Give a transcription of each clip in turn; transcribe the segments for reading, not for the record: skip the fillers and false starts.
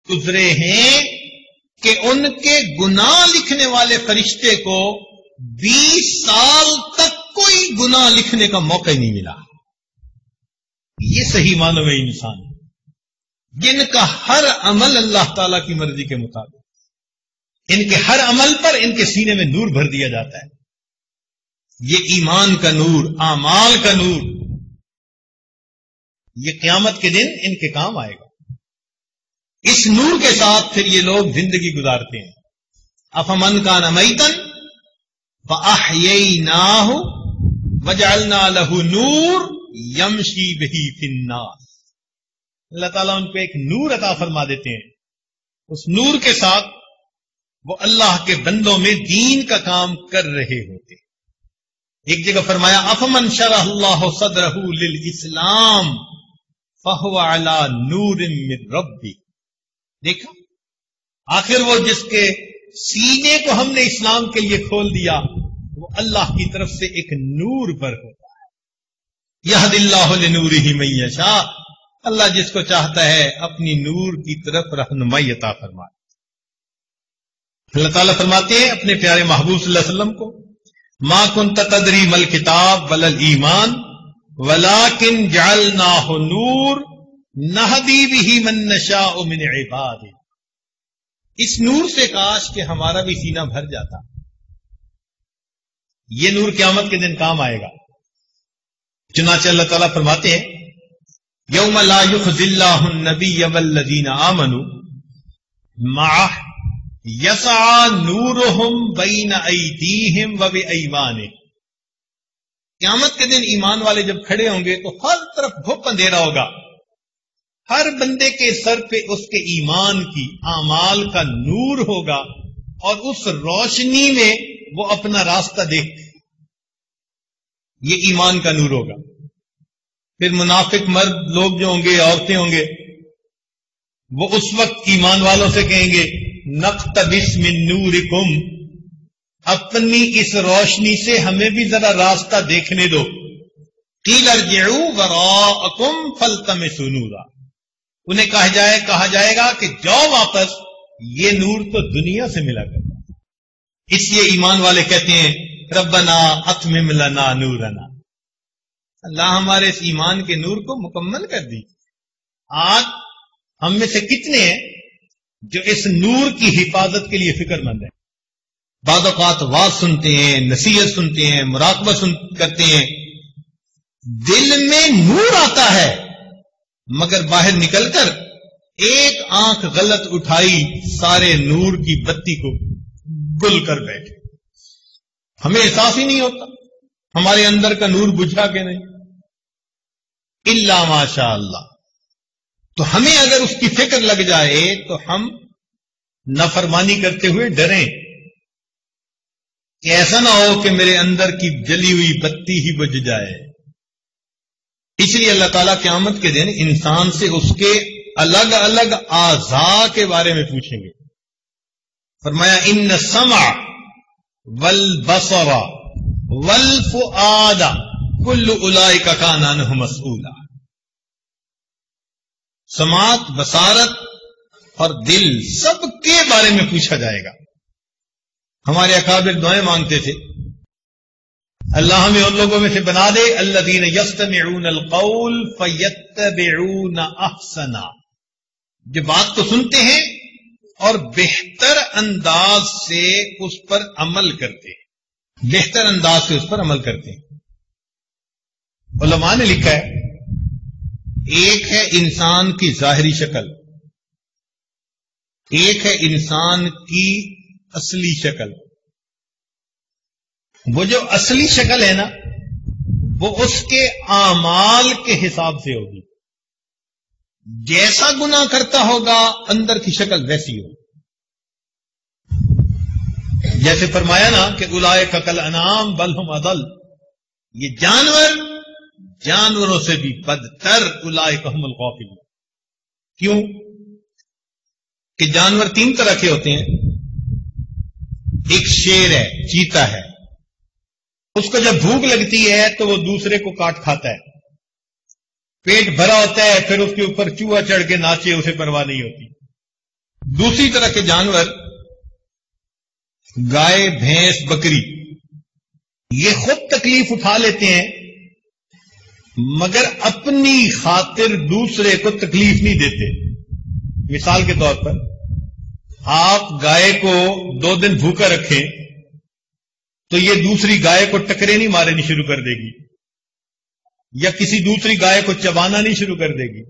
گزرے ہیں کہ ان کے گناہ لکھنے والے فرشتے کو 20 سال تک کوئی گناہ لکھنے کا موقع ہی نہیں ملا. یہ صحیح معنوں میں انسان ہے جن کا ہر عمل اللہ تعالی کی مرضی کے مطابق، ان کے ہر عمل پر ان کے سینے میں نور بھر دیا جاتا ہے. یہ ایمان کا نور، اعمال کا نور، یہ قیامت کے دن ان کے کام آئے گا. اس نور کے ساتھ پھر یہ لوگ زندگی گزارتے ہیں. افمن کان میتا فاحییناہ وجعلنا لہ نور یمشی بہ فی الناس. اللہ تعالیٰ ان کو ایک نور عطا فرما دیتے ہیں. اس نور کے ساتھ وہ اللہ کے بندوں میں دین کا کام کر رہے ہوتے. ایک جگہ فرمایا افمن شرح اللہ صدرہ للاسلام فہو علی نور من ربی. دیکھا آخر وہ جس کے سینے کو ہم نے اسلام کے لیے کھول دیا وہ اللہ کی طرف سے ایک نور پر ہوتا ہے. یہد اللہ لنورہ من یشاء. اللہ جس کو چاہتا ہے اپنی نور کی طرف رہنمائی عطا فرماتا. اللہ تعالیٰ فرماتے ہیں اپنے پیارے محبوب صلی اللہ علیہ وسلم کو ما کنت تدری مل کتاب ولا الایمان ولکن جعلناہ نور نہدی بہ من نشاء من عبادہ. اس نور سے کاش کہ ہمارا بھی سینہ بھر جاتا. یہ نور قیامت کے دن کام آئے گا. چنانچہ اللہ تعالیٰ فرماتے ہیں یوم لا یخزی اللہ النبی والذین آمنوا معہ یسعی نورہم بین ایدیہم وبایمانہم. قیامت کے دن ایمان والے جب کھڑے ہوں گے تو ہر طرف گھپ اندھیرا ہوگا. ہر بندے کے سر پہ اس کے ایمان کی اعمال کا نور ہوگا اور اس روشنی میں وہ اپنا راستہ دیکھتے. یہ ایمان کا نور ہوگا. پھر منافق مرد لوگ جو ہوں گے، عورتیں ہوں گے، وہ اس وقت ایمان والوں سے کہیں گے نقتبس من نورکم، اپنی اس روشنی سے ہمیں بھی ذرا راستہ دیکھنے دو. قیل ارجعوا وراءکم فالتمسوا نورا. انہیں کہا جائے گا کہ جاؤ واپس، یہ نور تو دنیا سے ملا کرتا. اس لیے ایمان والے کہتے ہیں ربنا اتمم لنا نورنا. اللہ ہمارے اس ایمان کے نور کو مکمل کر دی. آج ہم میں سے کتنے ہیں جو اس نور کی حفاظت کے لیے فکر مند ہیں؟ بعض اوقات واز سنتے ہیں، نصیحت سنتے ہیں، مراقبہ کرتے ہیں، دل میں نور آتا ہے مگر باہر نکل کر ایک آنکھ غلط اٹھائی سارے نور کی بتی کو گل کر بیٹھے. ہمیں احساس ہی نہیں ہوتا ہمارے اندر کا نور بجھا کہ نہیں. الا ماشاء اللہ. تو ہمیں اگر اس کی فکر لگ جائے تو ہم نافرمانی کرتے ہوئے ڈریں کہ ایسا نہ ہو کہ میرے اندر کی جلی ہوئی بتی ہی بجھ جائے. اس لیے اللہ تعالیٰ قیامت کے دن انسان سے اس کے الگ الگ اعضاء کے بارے میں پوچھیں گے. فرمایا ان السمع والبصر والفؤاد کل اولئک کان عنہ مسئولا. سماعت، بصارت اور دل سب کے بارے میں پوچھا جائے گا. ہمارے اکابر دعائیں مانگتے تھے اللہ ہمیں ان لوگوں میں سے بنا دے الذین یستمعون القول فیتبعون احسنا، جو بات کو سنتے ہیں اور بہتر انداز سے اس پر عمل کرتے ہیں. بہتر انداز سے اس پر عمل کرتے ہیں. علماء نے لکھا ہے ایک ہے انسان کی ظاہری شکل، ایک ہے انسان کی اصلی شکل. وہ جو اصلی شکل ہے نا وہ اس کے اعمال کے حساب سے ہوگی. جیسا گناہ کرتا ہوگا اندر کی شکل ویسی ہوگی. جیسے فرمایا نا کہ اولئک کالانعام بل ہم اضل، یہ جانوروں سے بھی بدتر اولئک هم الغافلون. کیوں کہ جانور 3 طرح کے ہوتے ہیں. ایک شیر ہے، چیتا ہے، اس کو جب بھوک لگتی ہے تو وہ دوسرے کو کاٹ کھاتا ہے. پیٹ بھرا ہوتا ہے پھر اس کے اوپر چوہا چڑھ کے ناچے، اسے پرواہ نہیں ہوتی. دوسری طرح کے جانور گائے، بھینس، بکری، یہ خود تکلیف اٹھا لیتے ہیں مگر اپنی خاطر دوسرے کو تکلیف نہیں دیتے۔ مثال کے طور پر آپ گائے کو 2 دن بھوکا رکھیں تو یہ دوسری گائے کو ٹکرے نہیں مارے نہیں شروع کر دے گی، یا کسی دوسری گائے کو چبانا نہیں شروع کر دے گی۔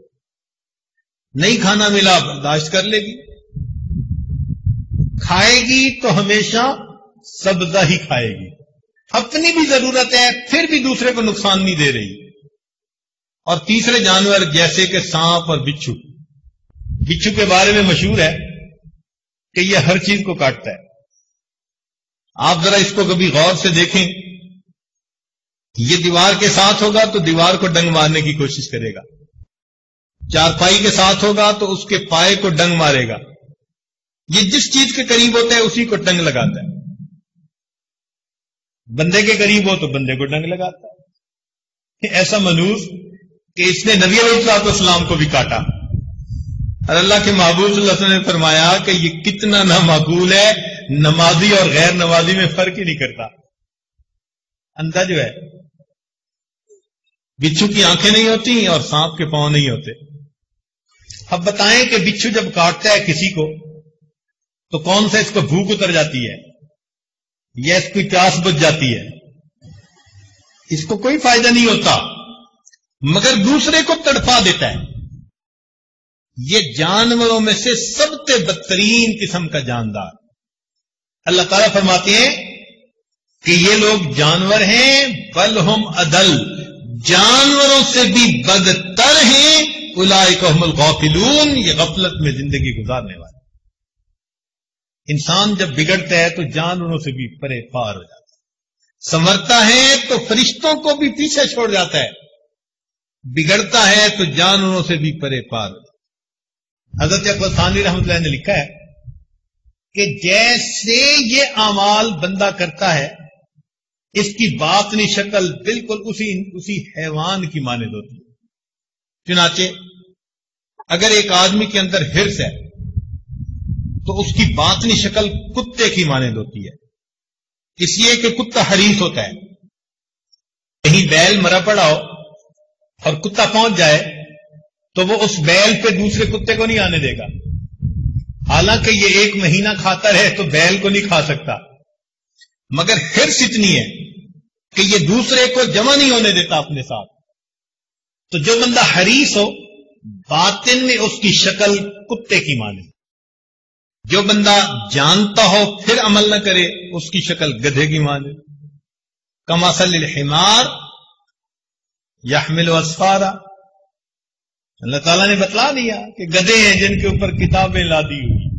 نہیں کھانا ملا برداشت کر لے گی، کھائے گی تو ہمیشہ سبزہ ہی کھائے گی، اپنی بھی ضرورت ہے پھر بھی دوسرے کو نقصان نہیں دے رہی۔ اور تیسرے جانور جیسے کہ سانپ اور بچھو، بچھو کے بارے میں مشہور ہے کہ یہ ہر چیز کو کاٹتا ہے۔ آپ ذرا اس کو کبھی غور سے دیکھیں، یہ دیوار کے ساتھ ہوگا تو دیوار کو ڈنگ مارنے کی کوشش کرے گا، چارپائی کے ساتھ ہوگا تو اس کے پائے کو ڈنگ مارے گا، یہ جس چیز کے قریب ہوتا ہے اسی کو ڈنگ لگاتا ہے۔ بندے کے قریب ہو تو بندے کو ڈنگ لگاتا ہے۔ ایسا منوس کہ اس نے نبی علیہ السلام کو بھی کاٹا، اور اللہ کے محبوب صلی اللہ علیہ وسلم نے فرمایا کہ یہ کتنا نامعقول ہے، نمازی اور غیر نمازی میں فرق ہی نہیں کرتا۔ اندھا جو ہے، بچھو کی آنکھیں نہیں ہوتی اور سانپ کے پاؤں نہیں ہوتے۔ اب بتائیں کہ بچھو جب کاٹتا ہے کسی کو تو کون سا اس کو بھوک اتر جاتی ہے یا اس کی پیاس بجھ جاتی ہے؟ اس کو کوئی فائدہ نہیں ہوتا مگر دوسرے کو تڑپا دیتا ہے۔ یہ جانوروں میں سے سب سے بدترین قسم کا جاندار۔ اللہ تعالیٰ فرماتے ہیں کہ یہ لوگ جانور ہیں، بل ہم اضل، جانوروں سے بھی بدتر ہیں، اولئک هم الغافلون، یہ غفلت میں زندگی گزارنے والے۔ انسان جب بگڑتا ہے تو جانوروں سے بھی پرے پار ہو جاتا ہے، سنورتا ہے تو فرشتوں کو بھی پیچھے چھوڑ جاتا ہے، بگڑتا ہے تو جانوروں سے بھی پرے پار ہو جاتا ہے۔ حضرت اکبر ثانوی رحمۃ اللہ نے لکھا ہے کہ جیسے یہ اعمال بندہ کرتا ہے اس کی باطنی شکل بالکل اسی حیوان کی مانند ہوتی ہے۔ چنانچہ اگر ایک آدمی کے اندر حرص ہے تو اس کی باطنی شکل کتے کی مانند ہوتی ہے، اس لیے کہ کتا حریص ہوتا ہے۔ کہیں بیل مرا پڑا ہو اور کتا پہنچ جائے تو وہ اس بیل پہ دوسرے کتے کو نہیں آنے دے گا، حالانکہ یہ 1 مہینہ کھاتا رہے تو بیل کو نہیں کھا سکتا، مگر حرص اتنی ہے کہ یہ دوسرے کو جمع نہیں ہونے دیتا اپنے ساتھ۔ تو جو بندہ حریص ہو باطن میں اس کی شکل کتے کی مانند، جو بندہ جانتا ہو پھر عمل نہ کرے اس کی شکل گدھے کی مانند۔ کمثل الحمار یحمل اسفارا، اللہ تعالیٰ نے بتلا دیا کہ گدھے ہیں جن کے اوپر کتابیں لادی ہوئی،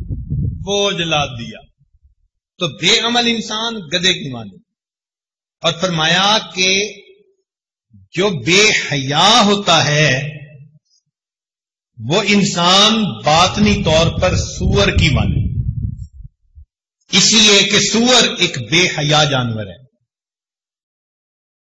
بوجھ لاد دیا، تو بے عمل انسان گدھے کی مانند۔ اور فرمایا کہ جو بے حیا ہوتا ہے وہ انسان باطنی طور پر سور کی مانند، اس لیے کہ سور ایک بے حیا جانور ہے۔